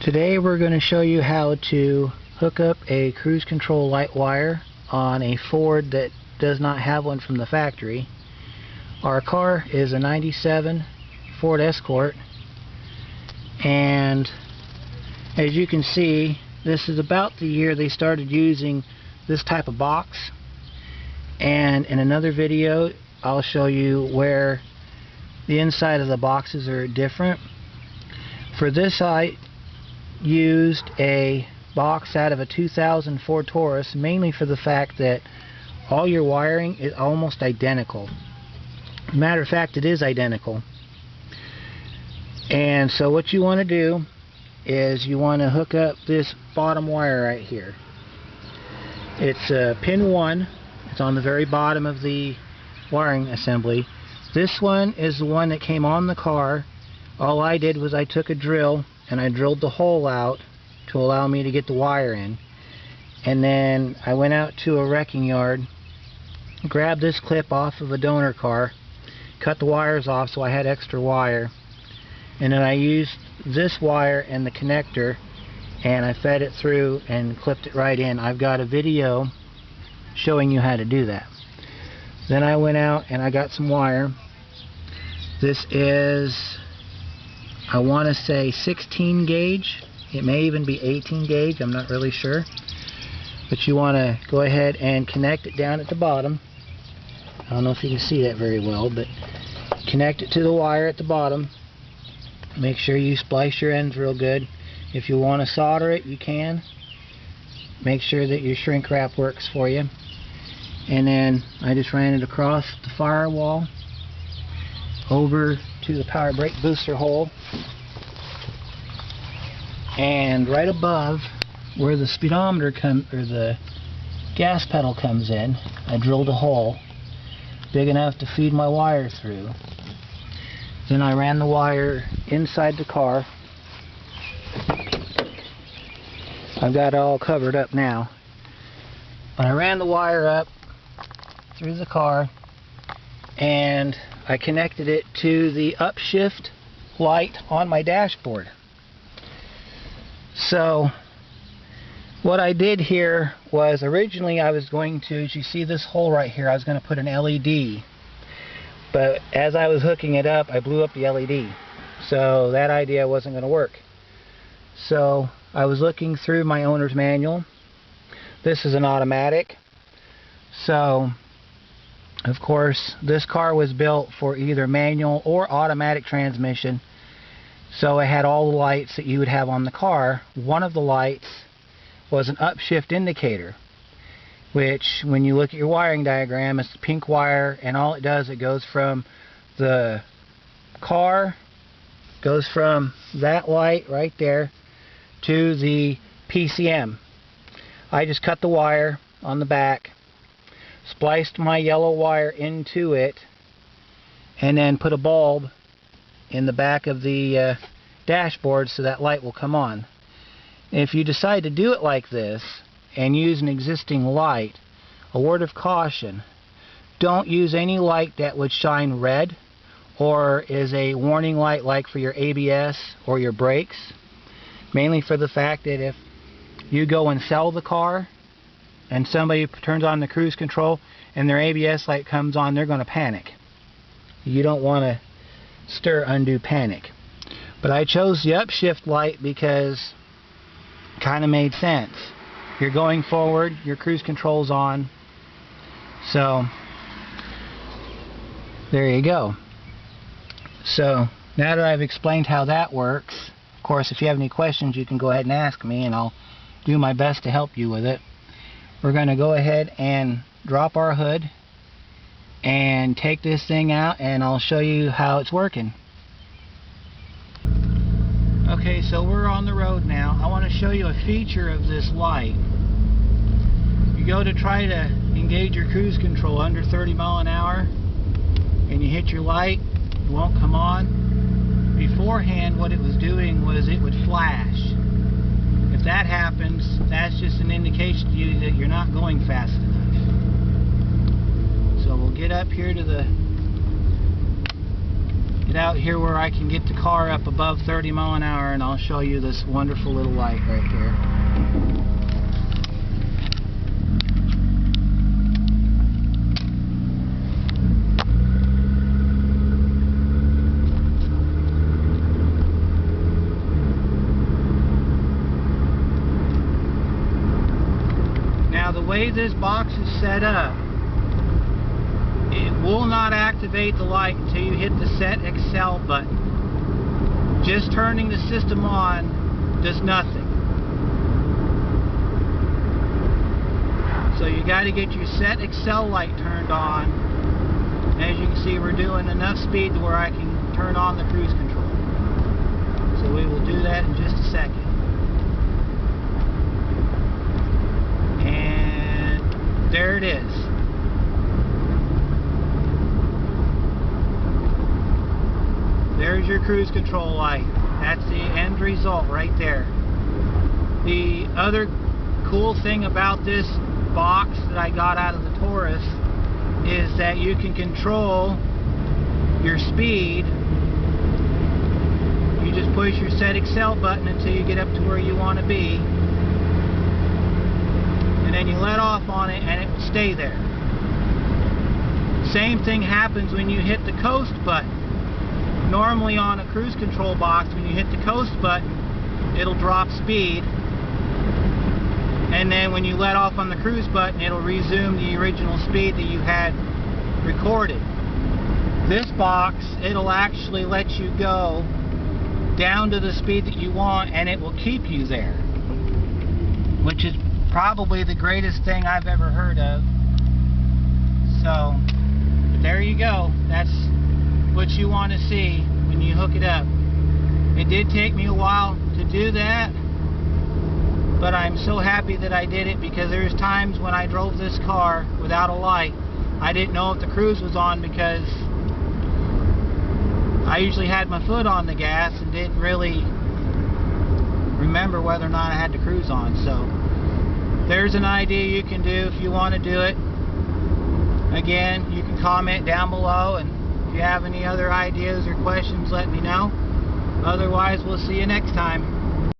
Today we're going to show you how to hook up a cruise control light wire on a Ford that does not have one from the factory. Our car is a 97 Ford Escort, and as you can see, this is about the year they started using this type of box, and in another video I'll show you where the inside of the boxes are different. For this I used a box out of a 2000 Ford Taurus, mainly for the fact that all your wiring is almost identical. Matter of fact, it is identical. And so what you want to do is you want to hook up this bottom wire right here. It's pin 1. It's on the very bottom of the wiring assembly. This one is the one that came on the car. All I did was I took a drill and I drilled the hole out to allow me to get the wire in. And then I went out to a wrecking yard, grabbed this clip off of a donor car, cut the wires off so I had extra wire, and then I used this wire and the connector and I fed it through and clipped it right in. I've got a video showing you how to do that. Then I went out and I got some wire. This is, I want to say 16 gauge. It may even be 18 gauge. I'm not really sure. But you want to go ahead and connect it down at the bottom. I don't know if you can see that very well, but connect it to the wire at the bottom. Make sure you splice your ends real good. If you want to solder it, you can. Make sure that your shrink wrap works for you. And then I just ran it across the firewall over to the power brake booster hole, and right above where the speedometer or the gas pedal comes in, I drilled a hole big enough to feed my wire through. Then I ran the wire inside the car. I've got it all covered up now, but I ran the wire up through the car and I connected it to the upshift light on my dashboard. So what I did here was, originally I was going to, as you see this hole right here, I was going to put an LED, but as I was hooking it up I blew up the LED, so that idea wasn't going to work. So I was looking through my owner's manual. This is an automatic, so of course this car was built for either manual or automatic transmission, so it had all the lights that you would have on the car. One of the lights was an upshift indicator, which when you look at your wiring diagram, it's the pink wire, and all it does, it goes from the car, goes from that light right there to the PCM. I just cut the wire on the back, spliced my yellow wire into it, and then put a bulb in the back of the dashboard so that light will come on. If you decide to do it like this and use an existing light, a word of caution: don't use any light that would shine red or is a warning light like for your ABS or your brakes, mainly for the fact that if you go and sell the car and somebody turns on the cruise control and their ABS light comes on, they're going to panic. You don't want to stir undue panic. But I chose the upshift light because it kind of made sense. You're going forward, your cruise control's on, so there you go. So now that I've explained how that works, of course if you have any questions you can go ahead and ask me and I'll do my best to help you with it. We're going to go ahead and drop our hood and take this thing out, and I'll show you how it's working. Okay, so we're on the road now. I want to show you a feature of this light. You go to try to engage your cruise control under 30 miles an hour and you hit your light, it won't come on. Beforehand what it was doing was it would flash. If that happens, that's just an indication to you that you're not going fast enough. So we'll get up here to the get out here where I can get the car up above 30 mile an hour, and I'll show you this wonderful little light right here. Now the way this box is set up, it will not activate the light until you hit the Set Excel button. Just turning the system on does nothing. So you got to get your Set Excel light turned on. As you can see, we're doing enough speed to where I can turn on the cruise control. So we will do that in just a second. And there it is. There's your cruise control light. That's the end result right there. The other cool thing about this box that I got out of the Taurus is that you can control your speed. You just push your Set Excel button until you get up to where you want to be, and then you let off on it and it will stay there. Same thing happens when you hit the Coast button. Normally on a cruise control box, when you hit the Coast button, it'll drop speed, and then when you let off on the cruise button, it'll resume the original speed that you had recorded. This box, it'll actually let you go down to the speed that you want, and it will keep you there, which is probably the greatest thing I've ever heard of. So there you go. That's what you want to see when you hook it up. It did take me a while to do that, but I'm so happy that I did it, because there's times when I drove this car without a light. I didn't know if the cruise was on, because I usually had my foot on the gas and didn't really remember whether or not I had the cruise on. So there's an idea you can do if you want to do it. Again, you can comment down below, and if you have any other ideas or questions, let me know. Otherwise, we'll see you next time.